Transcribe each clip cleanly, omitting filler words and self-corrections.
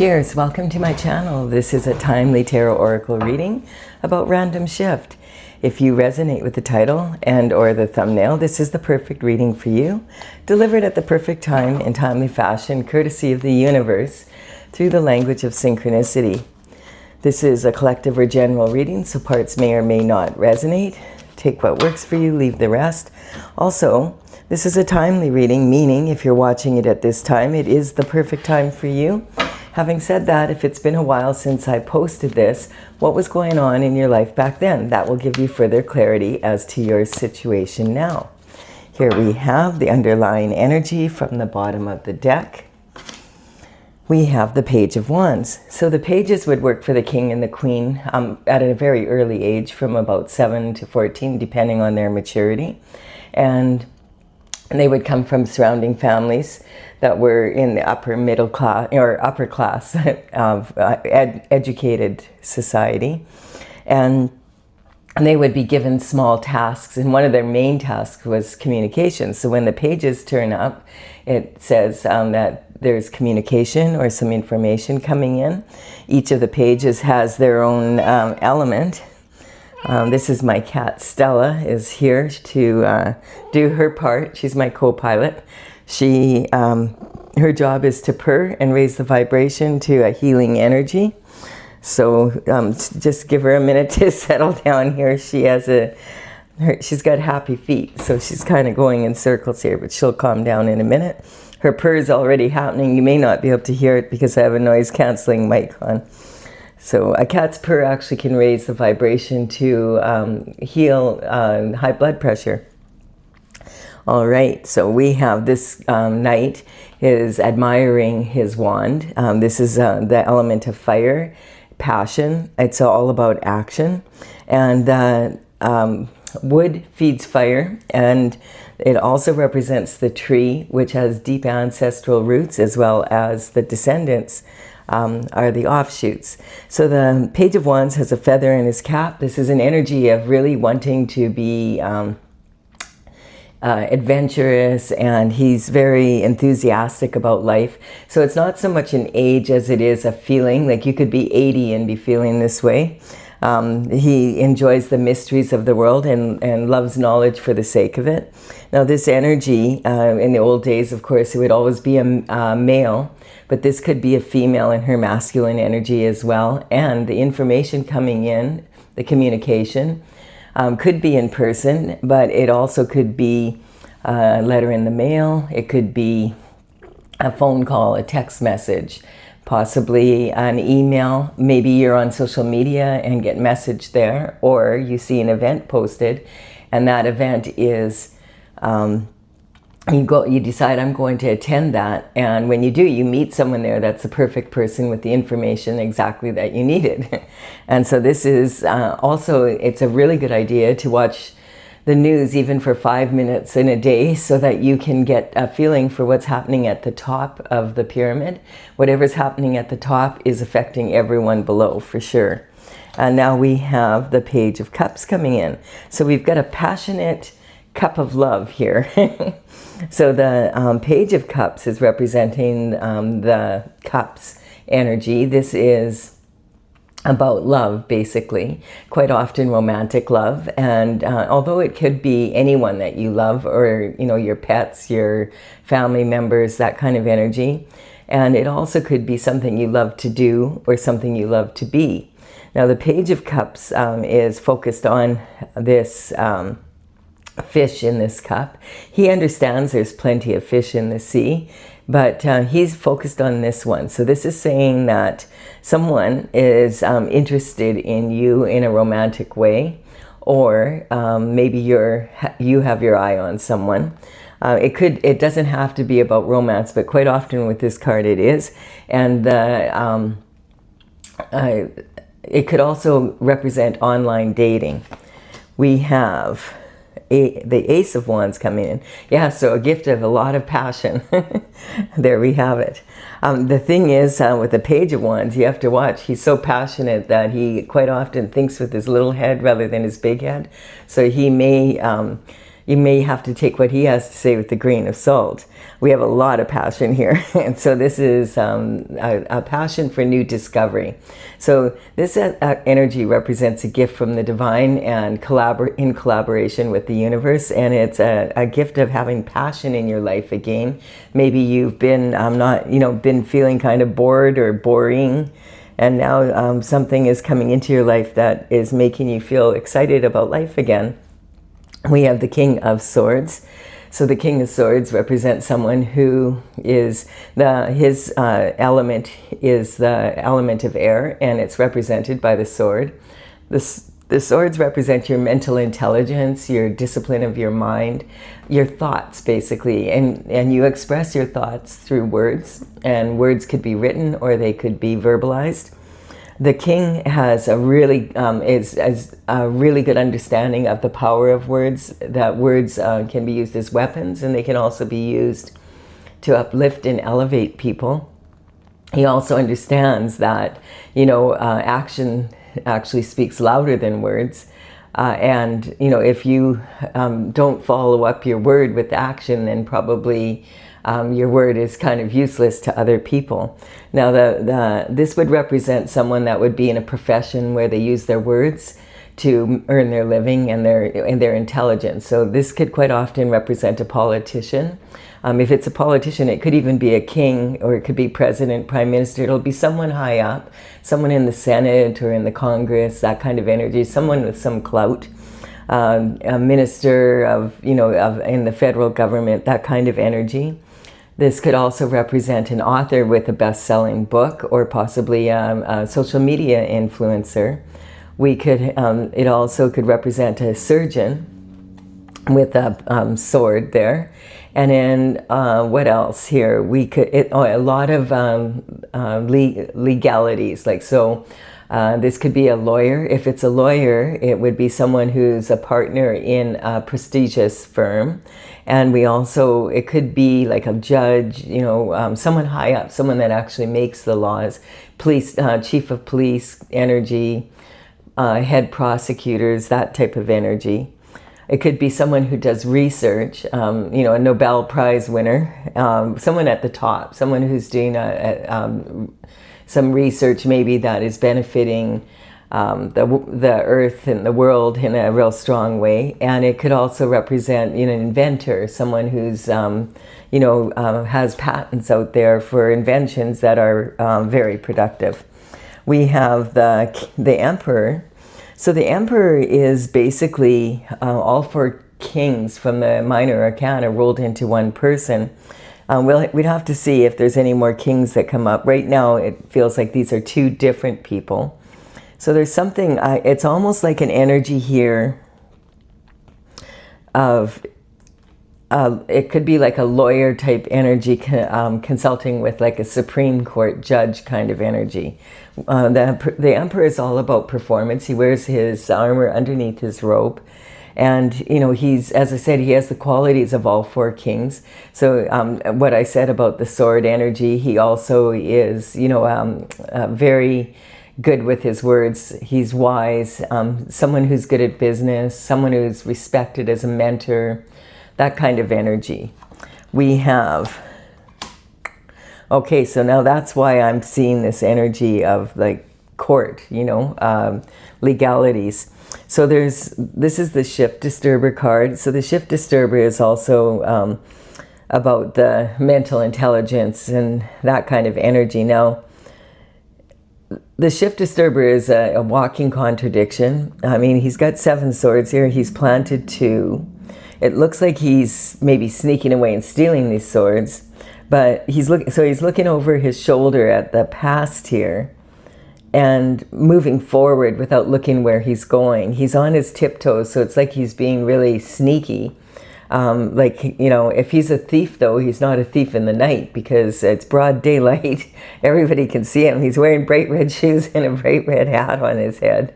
Cheers, welcome to my channel. This is a timely tarot oracle reading about random shift. If you resonate with the title and or the thumbnail, this is the perfect reading for you, delivered at the perfect time in timely fashion, courtesy of the universe, through the language of synchronicity. This is a collective or general reading, so parts may or may not resonate. Take what works for you, leave the rest. Also, this is a timely reading, meaning if you're watching it at this time, it is the perfect time for you. Having said that, if it's been a while since I posted this, what was going on in your life back then? That will give you further clarity as to your situation now. Here we have the underlying energy from the bottom of the deck. We have the Page of Wands. So the pages would work for the King and the Queen at a very early age, from about 7 to 14, depending on their maturity. And they would come from surrounding families that were in the upper middle class or upper class of educated society. And they would be given small tasks, and one of their main tasks was communication. So when the pages turn up, it says that there's communication or some information coming in. Each of the pages has their own element. This is my cat, Stella, is here to do her part. She's my co-pilot. She, her job is to purr and raise the vibration to a healing energy. So just give her a minute to settle down here. She has she's got happy feet, so she's kind of going in circles here, but she'll calm down in a minute. Her purr is already happening. You may not be able to hear it because I have a noise canceling mic on. So a cat's purr actually can raise the vibration to heal high blood pressure. All right, so we have this knight is admiring his wand. This is the element of fire, passion. It's all about action. And wood feeds fire, and it also represents the tree, which has deep ancestral roots, as well as the descendants are the offshoots. So the Page of Wands has a feather in his cap. This is an energy of really wanting to be adventurous, and he's very enthusiastic about life. So it's not so much an age as it is a feeling. Like you could be 80 and be feeling this way. He enjoys the mysteries of the world and loves knowledge for the sake of it. Now this energy, in the old days, of course, it would always be a male, but this could be a female in her masculine energy as well. And the information coming in, the communication, could be in person, but it also could be a letter in the mail. It could be a phone call, a text message, possibly an email. Maybe you're on social media and get messaged there, or you see an event posted, and that event is you decide, I'm going to attend that, and when you do, you meet someone there that's the perfect person with the information exactly that you needed. And so this is also, it's a really good idea to watch the news even for 5 minutes in a day, so that you can get a feeling for what's happening at the top of the pyramid. Whatever's happening at the top is affecting everyone below, for sure. And now we have the Page of Cups coming in. So we've got a passionate cup of love here. So the Page of Cups is representing the cups energy. This is about love, basically, quite often romantic love. And although it could be anyone that you love, or your pets, your family members, that kind of energy. And it also could be something you love to do or something you love to be. Now the Page of Cups is focused on this fish in this cup. He understands there's plenty of fish in the sea, but he's focused on this one. So this is saying that someone is interested in you in a romantic way, or maybe you have your eye on someone. It doesn't have to be about romance, but quite often with this card it is. And it could also represent online dating. We have the Ace of Wands coming in. Yeah, so a gift of a lot of passion. There we have it. The thing is, with the Page of Wands, you have to watch. He's so passionate that he quite often thinks with his little head rather than his big head. So he may, you may have to take what he has to say with a grain of salt. We have a lot of passion here. And so this is a passion for new discovery. So this energy represents a gift from the divine and in collaboration with the universe. And it's a gift of having passion in your life again. Maybe you've been been feeling kind of bored or boring. And now something is coming into your life that is making you feel excited about life again. We have the King of Swords. So the King of Swords represents someone who is his element is the element of air, and it's represented by the sword. The swords represent your mental intelligence, your discipline of your mind, your thoughts, basically, and you express your thoughts through words, and words could be written or they could be verbalized. The king has a really a really good understanding of the power of words, that words can be used as weapons, and they can also be used to uplift and elevate people. He also understands that, action actually speaks louder than words. And, if you don't follow up your word with action, then probably your word is kind of useless to other people. Now, this would represent someone that would be in a profession where they use their words to earn their living and their intelligence. So this could quite often represent a politician. If it's a politician, it could even be a king, or it could be president, prime minister. It'll be someone high up, someone in the Senate or in the Congress, that kind of energy, someone with some clout, a minister in the federal government, that kind of energy. This could also represent an author with a best-selling book, or possibly a social media influencer. It also could represent a surgeon with a sword there. And then what else here? A lot of legalities. This could be a lawyer. If it's a lawyer, it would be someone who's a partner in a prestigious firm. And it could be like a judge, someone high up, someone that actually makes the laws, police, chief of police energy, head prosecutors, that type of energy. It could be someone who does research, a Nobel Prize winner, someone at the top, someone who's doing some research maybe that is benefiting the earth and the world in a real strong way. And it could also represent an inventor, someone who's has patents out there for inventions that are very productive. We have the Emperor. So the Emperor is basically all four kings from the Minor Arcana rolled into one person. We'd have to see if there's any more kings that come up. Right now, it feels like these are two different people. So there's something, it's almost like an energy here of, it could be like a lawyer type energy consulting with like a Supreme Court judge kind of energy. The Emperor is all about performance. He wears his armor underneath his robe. And, as I said, he has the qualities of all four kings. So what I said about the sword energy, he also is, very good with his words. He's wise, someone who's good at business, someone who's respected as a mentor, that kind of energy. We have, okay, so now that's why I'm seeing this energy of like court, legalities. So this is the Shift Disturber card. So the Shift Disturber is also about the mental intelligence and that kind of energy. Now, the Shift Disturber is a walking contradiction. I mean, he's got 7 swords here. He's planted 2. It looks like he's maybe sneaking away and stealing these swords, but he's looking over his shoulder at the past here and moving forward without looking where he's going. He's on his tiptoes, so it's like he's being really sneaky. If he's a thief, though, he's not a thief in the night because it's broad daylight. Everybody can see him. He's wearing bright red shoes and a bright red hat on his head.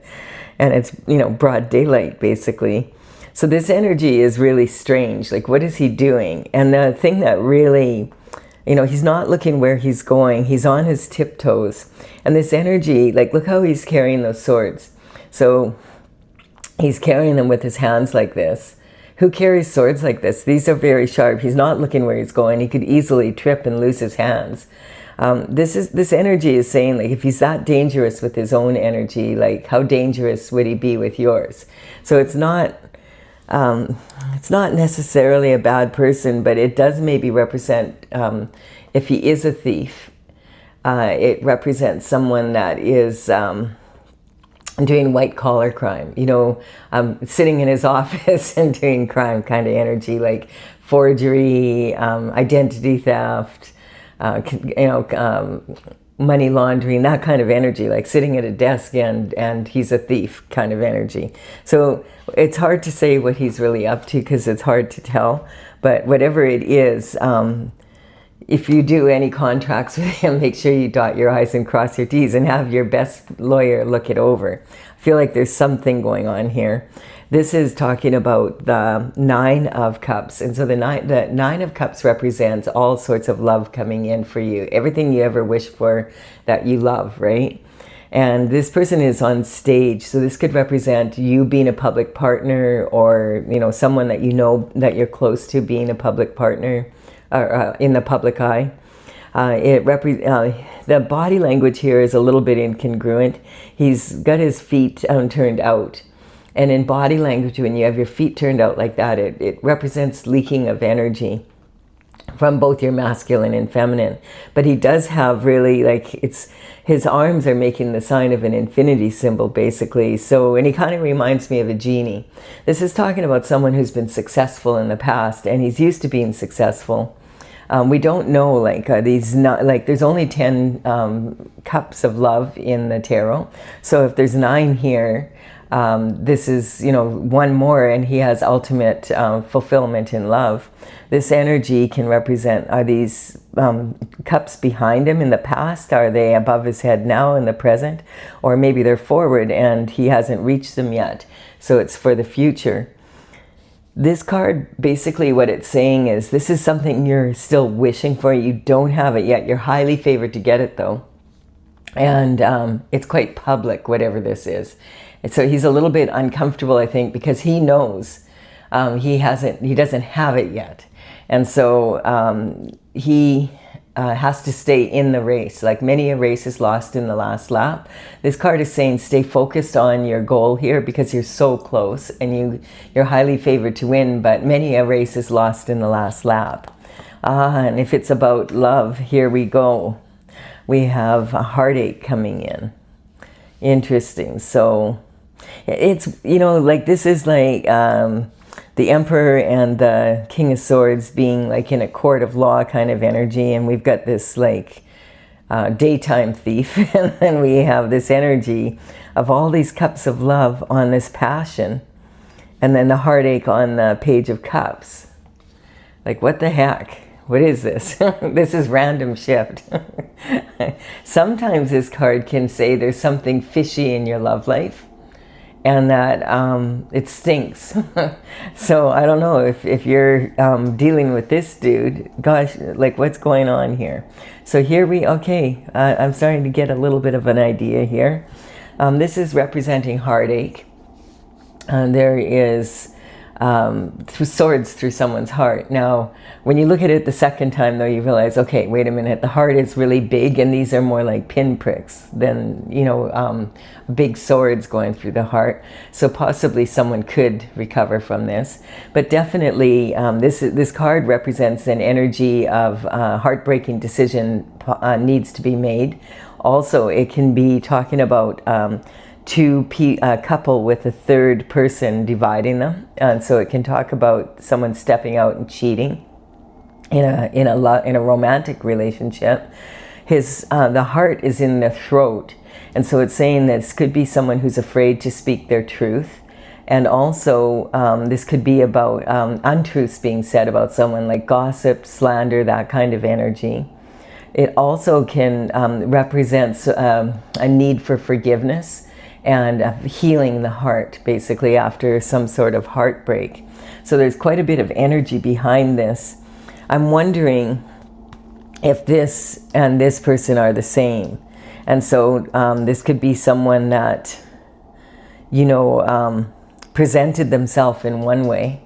And it's, broad daylight, basically. So this energy is really strange. Like, what is he doing? And the thing that really, he's not looking where he's going. He's on his tiptoes. And this energy, like, look how he's carrying those swords. So he's carrying them with his hands like this. who carries swords like this. These are very sharp. He's not looking where he's going. He could easily trip and lose his hands. This energy is saying, like, if he's that dangerous with his own energy, like, how dangerous would he be with yours? So it's not necessarily a bad person, but it does maybe represent, if he is a thief, it represents someone that is doing white-collar crime, you know, sitting in his office and doing crime kind of energy, like forgery, identity theft, money laundering, that kind of energy, like sitting at a desk and he's a thief kind of energy. So it's hard to say what he's really up to because it's hard to tell, but whatever it is, if you do any contracts with him, make sure you dot your I's and cross your T's and have your best lawyer look it over. I feel like there's something going on here. This is talking about the 9 of Cups. And so the nine of Cups represents all sorts of love coming in for you. Everything you ever wish for that you love, right? And this person is on stage. So this could represent you being a public partner, or, you know, someone that you know that you're close to being a public partner, or in the public eye. The body language here is a little bit incongruent. He's got his feet turned out. And in body language, when you have your feet turned out like that, it represents leaking of energy from both your masculine and feminine. But he does have really, like, his arms are making the sign of an infinity symbol, basically. So, and he kind of reminds me of a genie. This is talking about someone who's been successful in the past, and he's used to being successful. We don't know, like, there's only 10 cups of love in the tarot. So if there's 9 here, this is, you know, one more, and he has ultimate fulfillment in love. This energy can represent, are these cups behind him in the past? Are they above his head now in the present? Or maybe they're forward and he hasn't reached them yet. So it's for the future. This card, basically what it's saying is, this is something you're still wishing for. You don't have it yet. You're highly favored to get it, though. And it's quite public, whatever this is. And so he's a little bit uncomfortable, I think, because he knows he doesn't have it yet. And so he has to stay in the race. Like, many a race is lost in the last lap. This card is saying stay focused on your goal here, because you're so close and you're highly favored to win, but many a race is lost in the last lap. And if it's about love, here we go. We have a heartache coming in. Interesting. So it's, you know, like, this is like the Emperor and the King of Swords being like in a court of law kind of energy, and we've got this like daytime thief, and then we have this energy of all these cups of love on this passion, and then the heartache on the Page of Cups. Like, what the heck? What is this? This is random shift. Sometimes this card can say there's something fishy in your love life, and that it stinks. So I don't know if you're dealing with this dude. Gosh, like, what's going on here? So here I'm starting to get a little bit of an idea here. This is representing heartache. There is swords through someone's heart. Now, when you look at it the second time, though, you realize, okay, wait a minute, the heart is really big, and these are more like pinpricks than, you know, big swords going through the heart. So possibly someone could recover from this. But definitely, this card represents an energy of heartbreaking decision needs to be made. Also, it can be talking about a couple with a third person dividing them, and so it can talk about someone stepping out and cheating in a romantic relationship. The heart is in the throat, and so it's saying this could be someone who's afraid to speak their truth, and also this could be about untruths being said about someone, like gossip, slander, that kind of energy. It also can represent a need for forgiveness and healing the heart, basically, after some sort of heartbreak. So there's quite a bit of energy behind this. I'm wondering if this and this person are the same. And so this could be someone that, you know, presented themselves in one way,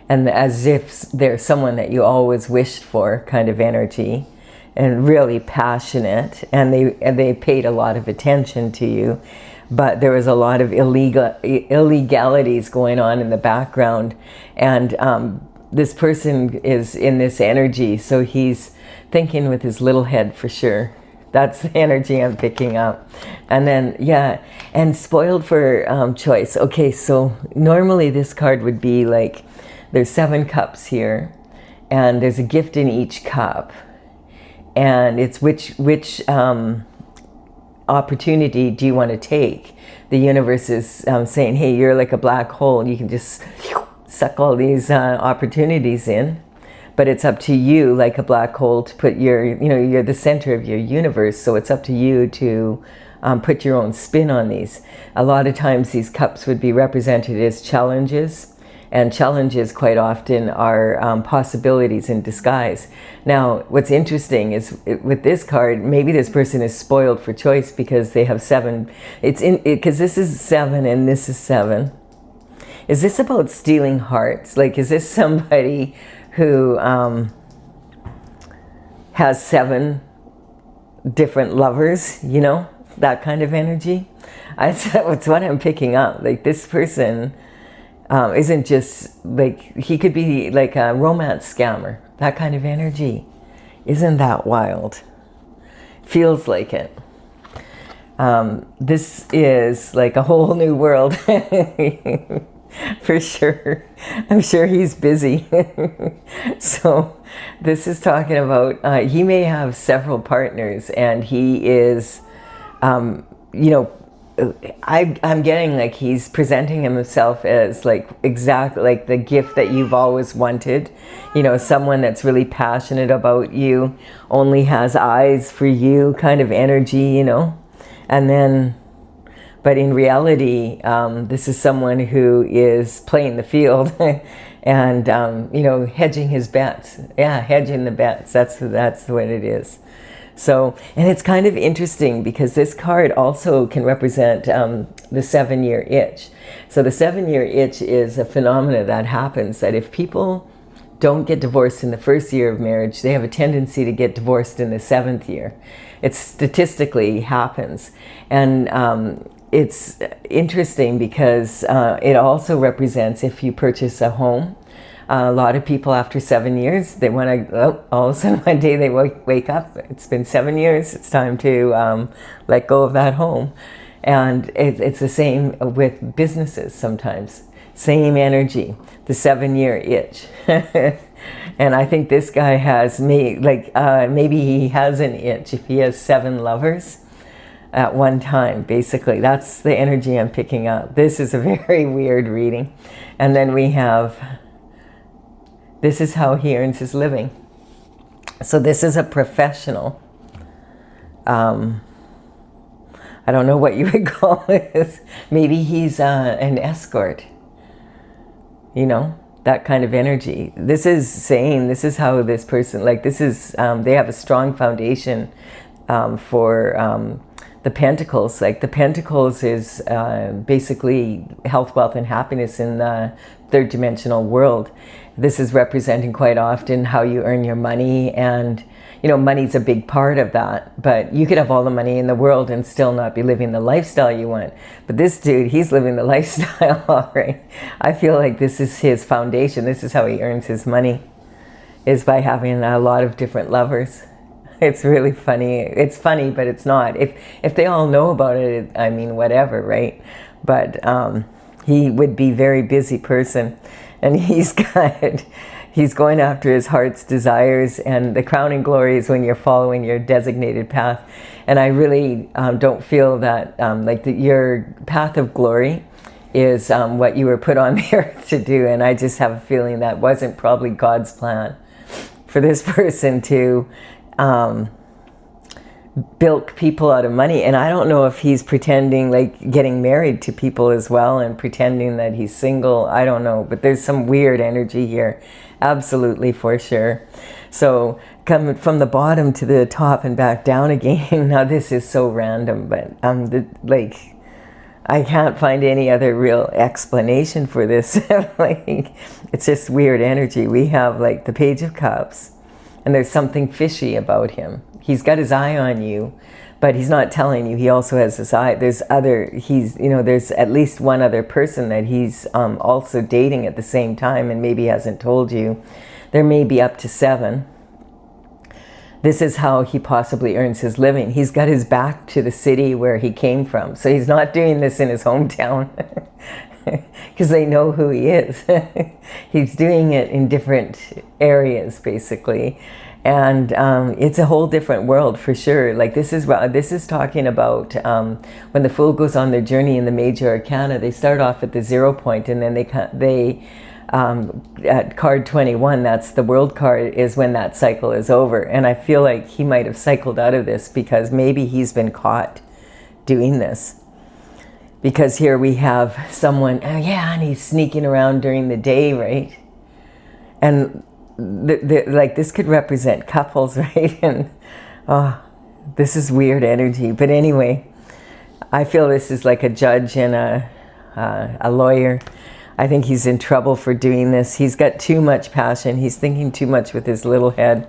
and as if they're someone that you always wished for kind of energy, and really passionate, and they paid a lot of attention to you, but there was a lot of illegalities going on in the background, and this person is in this energy, so he's thinking with his little head for sure. That's the energy I'm picking up. And then, yeah, and spoiled for choice. Okay, so normally this card would be like, there's 7 cups here, and there's a gift in each cup. And it's which opportunity do you want to take? The universe is saying, hey, you're like a black hole. You can just suck all these opportunities in. But it's up to you, like a black hole, to put your, you're the center of your universe. So it's up to you to put your own spin on these. A lot of times these cups would be represented as challenges. And challenges quite often are possibilities in disguise. Now, what's interesting is with this card, maybe this person is spoiled for choice because they have 7. Because this is 7 and this is 7. Is this about stealing hearts? Like, is this somebody who has 7 different lovers? That kind of energy. That's what I'm picking up. Like, this person isn't just like, he could be like a romance scammer, that kind of energy. Isn't that wild? Feels like it. This is like a whole new world. For sure. I'm sure he's busy. So this is talking about, he may have several partners, and he is, I'm getting like he's presenting himself as like exactly like the gift that you've always wanted. Someone that's really passionate about you, only has eyes for you kind of energy, and then, but in reality, this is someone who is playing the field and, hedging his bets. Yeah, hedging the bets. That's what it is. So, and it's kind of interesting because this card also can represent the 7-year itch. So the 7-year itch is a phenomena that happens, that if people don't get divorced in the first year of marriage, they have a tendency to get divorced in the 7th year. It statistically happens. And it's interesting because it also represents if you purchase a home. A lot of people after 7 years, they want to, all of a sudden one day they wake up, it's been 7 years, it's time to let go of that home. And it's the same with businesses sometimes. Same energy, the 7-year itch. And I think this guy has, maybe he has an itch if he has 7 lovers at one time, basically. That's the energy I'm picking up. This is a very weird reading. And then we have, this is how he earns his living. So this is a professional. I don't know what you would call this. Maybe he's an escort. That kind of energy. This is saying, this is how this person, this is, they have a strong foundation for the Pentacles. Like the Pentacles is basically health, wealth, and happiness in the 3rd dimensional world. This is representing quite often how you earn your money, and money's a big part of that. But you could have all the money in the world and still not be living the lifestyle you want. But this dude, he's living the lifestyle, all right. I feel like this is his foundation. This is how he earns his money, is by having a lot of different lovers. It's really funny. It's funny, but it's not. If they all know about it, I mean, whatever, right? But he would be a very busy person, and he's going after his heart's desires, and the crowning glory is when you're following your designated path. And I really don't feel that your path of glory is what you were put on the earth to do. And I just have a feeling that wasn't probably God's plan for this person to bilk people out of money. And I don't know if he's pretending, getting married to people as well and pretending that he's single. I don't know, but there's some weird energy here. Absolutely, for sure. So coming from the bottom to the top and back down again. Now this is so random, but I can't find any other real explanation for this. Like, it's just weird energy. We have like the Page of Cups, and there's something fishy about him. He's got his eye on you, but he's not telling you. He also has his eye. There's at least one other person that he's also dating at the same time, and maybe hasn't told you. There may be up to 7. This is how he possibly earns his living. He's got his back to the city where he came from. So he's not doing this in his hometown because they know who he is. He's doing it in different areas, basically. And it's a whole different world for sure. Like this is talking about when the Fool goes on their journey in the major arcana. They start off at the 0 point, and then they at card 21, that's the world card, is when that cycle is over. And I feel like he might have cycled out of this because maybe he's been caught doing this. Because here we have someone, oh yeah, and he's sneaking around during the day, right? And like this could represent couples, right? And this is weird energy. But anyway, I feel this is like a judge and a lawyer. I think he's in trouble for doing this. He's got too much passion. He's thinking too much with his little head.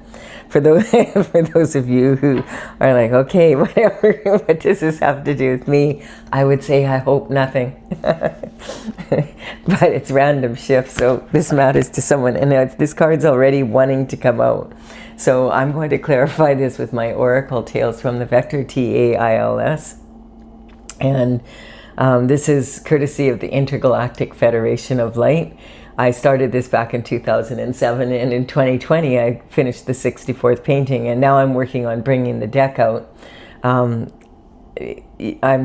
For those of you who are like, okay, whatever, what does this have to do with me? I would say, I hope nothing. But it's random shift, so this matters to someone. And this card's already wanting to come out. So I'm going to clarify this with my Oracle Tales from the Vector, TAILS. And this is courtesy of the Intergalactic Federation of Light. I started this back in 2007, and in 2020 I finished the 64th painting, and now I'm working on bringing the deck out. I'm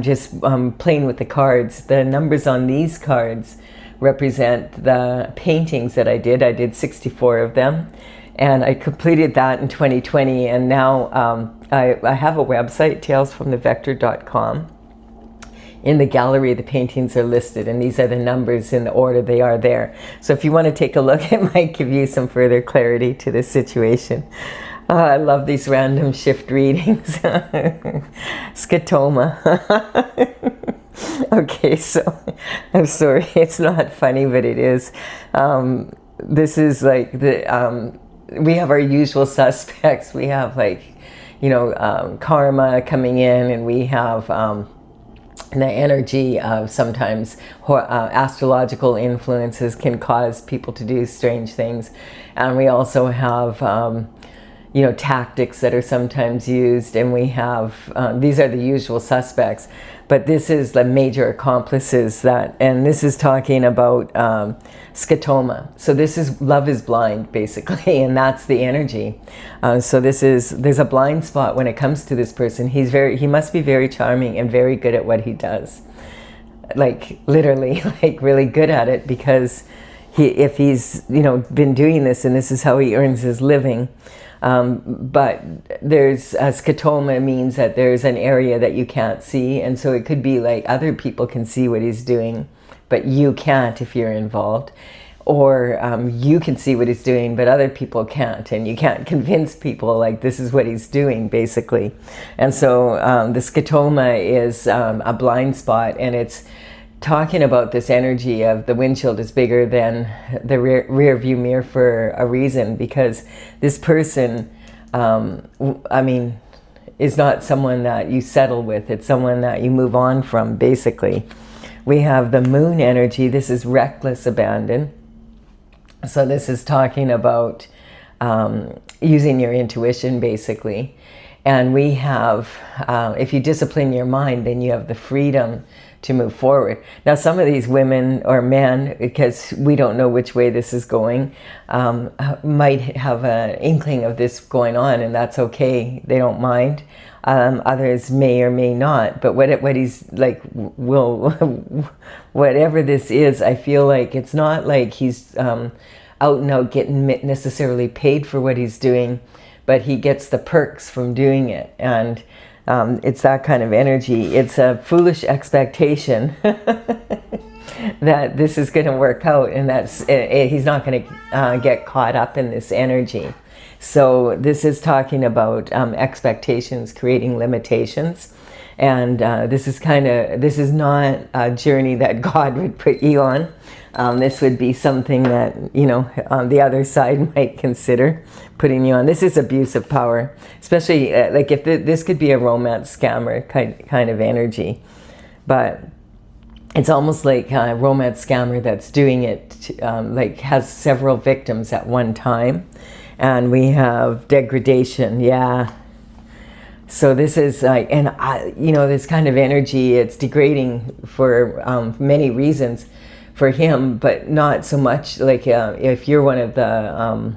just playing with the cards. The numbers on these cards represent the paintings that I did. I did 64 of them, and I completed that in 2020, and now I have a website, talesfromthevector.com. In the gallery, the paintings are listed, and these are the numbers in the order they are there. So if you want to take a look, it might give you some further clarity to this situation. I love these random shift readings. Scotoma. Okay, so I'm sorry, it's not funny, but it is. This is like we have our usual suspects. We have like, karma coming in, and we have the energy of sometimes astrological influences can cause people to do strange things. And we also have, tactics that are sometimes used. And we have, these are the usual suspects. But this is the major accomplices and this is talking about scotoma. So this is love is blind, basically, and that's the energy. So there's a blind spot when it comes to this person. He must be very charming and very good at what he does. Like literally, like really good at it, because if he's, been doing this and this is how he earns his living. But there's scotoma means that there's an area that you can't see, and so it could be like other people can see what he's doing, but you can't if you're involved, or you can see what he's doing, but other people can't, and you can't convince people like this is what he's doing, basically. And so the scotoma is a blind spot, and it's talking about this energy of the windshield is bigger than the rear view mirror for a reason, because this person, is not someone that you settle with. It's someone that you move on from, basically. We have the moon energy. This is reckless abandon. So this is talking about using your intuition, basically. And we have, if you discipline your mind, then you have the freedom to move forward. Now, some of these women or men, because we don't know which way this is going, might have an inkling of this going on, and that's okay. They don't mind. Others may or may not. But what he's like, whatever this is, I feel like it's not like he's out and out getting necessarily paid for what he's doing, but he gets the perks from doing it. And it's that kind of energy. It's a foolish expectation that this is going to work out, and he's not going to get caught up in this energy. So this is talking about expectations, creating limitations. And this is not a journey that God would put you on. This would be something that, you know, the other side might consider putting you on. This is abuse of power, especially like if this could be a romance scammer kind of energy. But it's almost like a romance scammer that's doing it, like has several victims at one time. And we have degradation, yeah. So this is like, and you know, this kind of energy, it's degrading for many reasons for him, but not so much like if you're one of the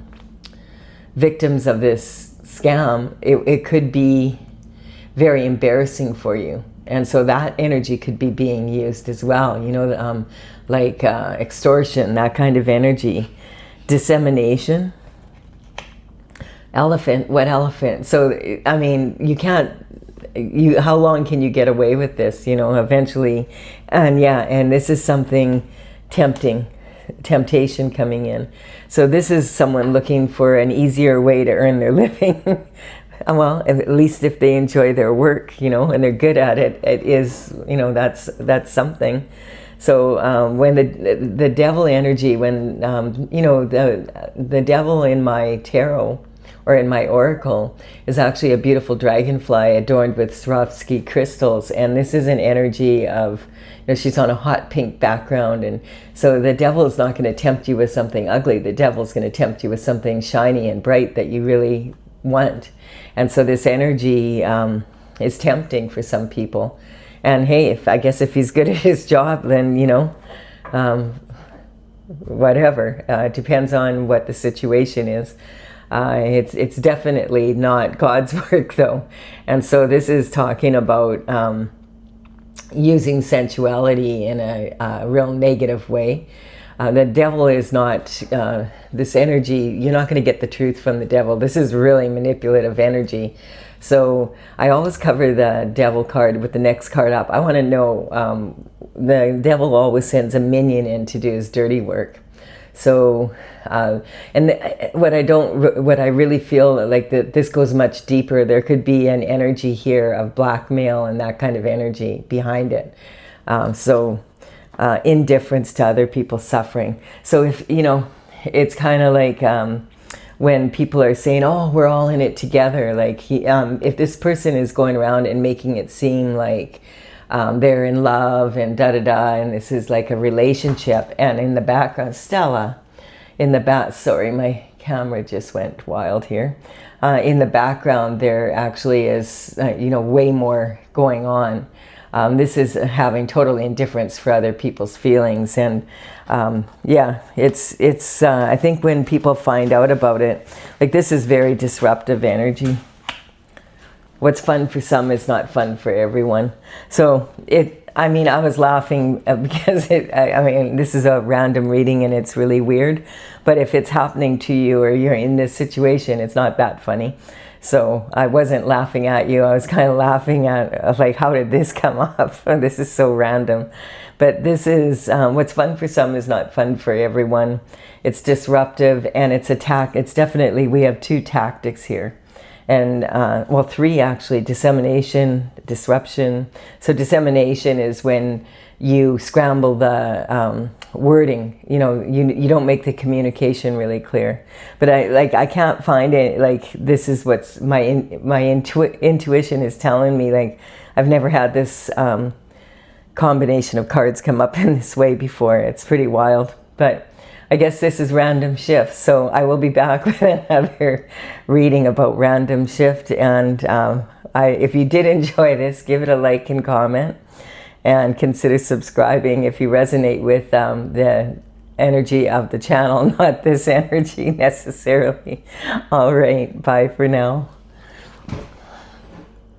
victims of this scam, it could be very embarrassing for you. And so that energy could be being used as well, you know, like extortion, that kind of energy. Dissemination. Elephant, what elephant? So, I mean, you can't, how long can you get away with this, you know, eventually? And yeah, and this is something temptation coming in. So this is someone looking for an easier way to earn their living. Well, at least if they enjoy their work, you know, and they're good at it, it is, you know, that's something. So when the devil energy, when, you know, the devil in my tarot, or in my oracle, is actually a beautiful dragonfly adorned with Swarovski crystals. And this is an energy of, you know, she's on a hot pink background. And so the devil is not going to tempt you with something ugly. The devil is going to tempt you with something shiny and bright that you really want. And so this energy is tempting for some people. And hey, I guess if he's good at his job, then, you know, whatever. It depends on what the situation is. It's definitely not God's work, though. And so this is talking about using sensuality in a real negative way. The devil is not, this energy, you're not going to get the truth from the devil. This is really manipulative energy. So I always cover the devil card with the next card up. I want to know, the devil always sends a minion in to do his dirty work. So, and what I really feel like that this goes much deeper. There could be an energy here of blackmail and that kind of energy behind it. Indifference to other people's suffering. So if, you know, it's kind of like when people are saying, oh, we're all in it together. Like if this person is going around and making it seem like they're in love and da-da-da, and this is like a relationship, and in the background, Stella, in the back, sorry, my camera just went wild here. In the background, there actually is, you know, way more going on. This is having total indifference for other people's feelings. And yeah, it's I think when people find out about it, like this is very disruptive energy. What's fun for some is not fun for everyone. So I mean, I was laughing because I mean, this is a random reading and it's really weird. But if it's happening to you or you're in this situation, it's not that funny. So I wasn't laughing at you. I was kind of laughing at, like, how did this come up? This is so random. But this is, what's fun for some is not fun for everyone. It's disruptive and it's attack. It's definitely, we have two tactics here. And, well, three actually: dissemination, disruption. So dissemination is when you scramble the wording, you know, you don't make the communication really clear. But I can't find it, like, this is what's my intuition is telling me. Like, I've never had this combination of cards come up in this way before. It's pretty wild. But I guess this is random shift, so I will be back with another reading about random shift. And if you did enjoy this, give it a like and comment, and consider subscribing if you resonate with the energy of the channel, not this energy necessarily. All right, bye for now.